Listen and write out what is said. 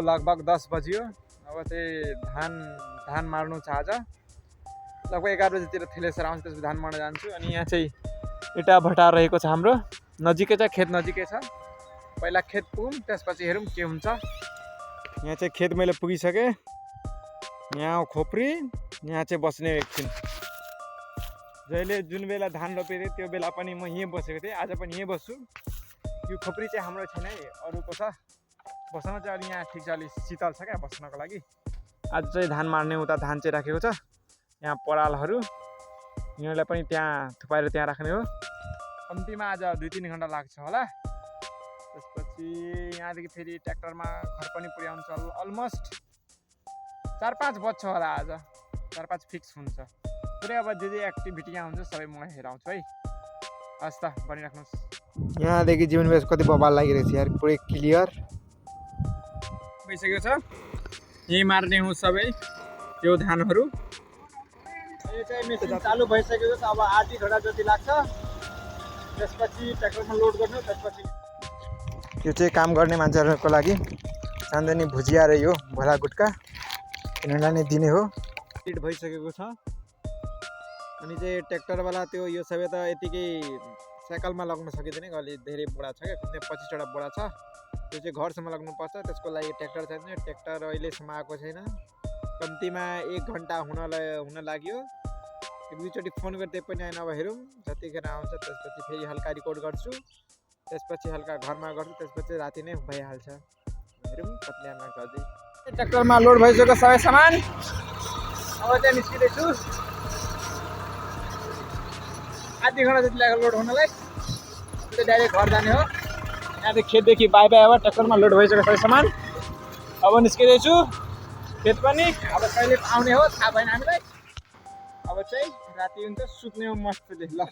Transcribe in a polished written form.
लगभग 10 बजियो। अब चाहिँ धान मार्नु छ आज। लगभग 11 बजीतिर थ्रेसर आउँछ, त्यसपछि धान मार्न जान्छु। अनि यहाँ चाहिँ इटा भट्टा रहेको छ हाम्रो, नजिकै छ, खेत नजिकै छ। पहिला खेत पुगौँ, त्यसपछि हेरौँ के हुन्छ। यहाँ चाहिँ खेत मैले पुगिसकेँ। यहाँ खोप्री, यहाँ चाहिँ बस्ने एकछिन। जहिले जुन बेला धान रोपेको थिएँ त्यो बेला पनि म यहीँ बसेको थिएँ, आज पनि यहीँ बस्छु। यो खोप्री चाहिँ हाम्रो छैन है, अरूको छ। बस्न चाहिँ अलि यहाँ ठिक छ, अलि शीतल छ क्या बस्नको लागि। आज चाहिँ धान मार्ने उता धान चाहिँ राखेको छ। यहाँ परालहरू यिनीहरूलाई पनि त्यहाँ थुपाएर त्यहाँ राख्ने हो। कम्तीमा आज 2-3 घन्टा लाग्छ होला। त्यसपछि यहाँदेखि फेरि ट्र्याक्टरमा घर पनि पुर्याउनु छ। अलमोस्ट 4-5 बज्छ होला आज, 4-5 फिक्स हुन्छ। पुरै अब जे एक्टिभिटी यहाँ हुन्छ सबै म हेराउँछु है। हस् त, बनिराख्नुहोस्। यहाँदेखि जीवन बेस कति बबाल लागिरहेछ यार, पुरै क्लियर भइसकेको छ। यही मार्ने हो सबै यो धानहरू। यो चाहिँ मेसिन चालु भइसकेको छ। अब 8 घन्टा जति लाग्छ। त्यसपछि ट्र्याक्टरमा लोड गर्नु। त्यसपछि यो चाहिँ काम गर्ने मान्छेहरूको लागि सानसानो भुजिया र यो भोला गुट्का यिनीहरूलाई नै दिने हो। फिट भइसकेको छ। अनि चाहिँ ट्र्याक्टरवाला त्यो यो सबै त यतिकै साइकलमा लग्न सकिँदैन, अलि धेरै बोडा छ क्या, 25वटा बोडा छ। त्यो चाहिँ घरसम्म लाग्नुपर्छ। त्यसको लागि ट्र्याक्टर चाहिन्छ। ट्र्याक्टर अहिलेसम्म आएको छैन। कम्तीमा 1 घन्टा हुन लाग्यो। एक दुईचोटि फोन गर्दै पनि आएन। अब हेरौँ जतिखेर आउँछ। त्यसपछि फेरि हल्का रिकर्ड गर्छु, त्यसपछि हल्का घरमा गर्छु, त्यसपछि राति नै भइहाल्छ। हेरौँ कति टाइम लाग्छ अझै। ट्र्याक्टरमा लोड भइसक्यो सबै सामान। अब चाहिँ निस्किँदैछु। आधी घन्टा जति लाग्यो लोड हुनलाई। त्यो डाइरेक्ट घर जाने हो। यहाँदेखि खेतदेखि बाई बाई। अब ट्र्याक्टरमा लोड भइसक्यो सबै सामान। अब निस्किँदैछु। खेत पनि अब कहिले आउने हो थाहा भएन हामीलाई। अब चाहिँ राति हुन्छ, सुत्ने हो मस्तले। ल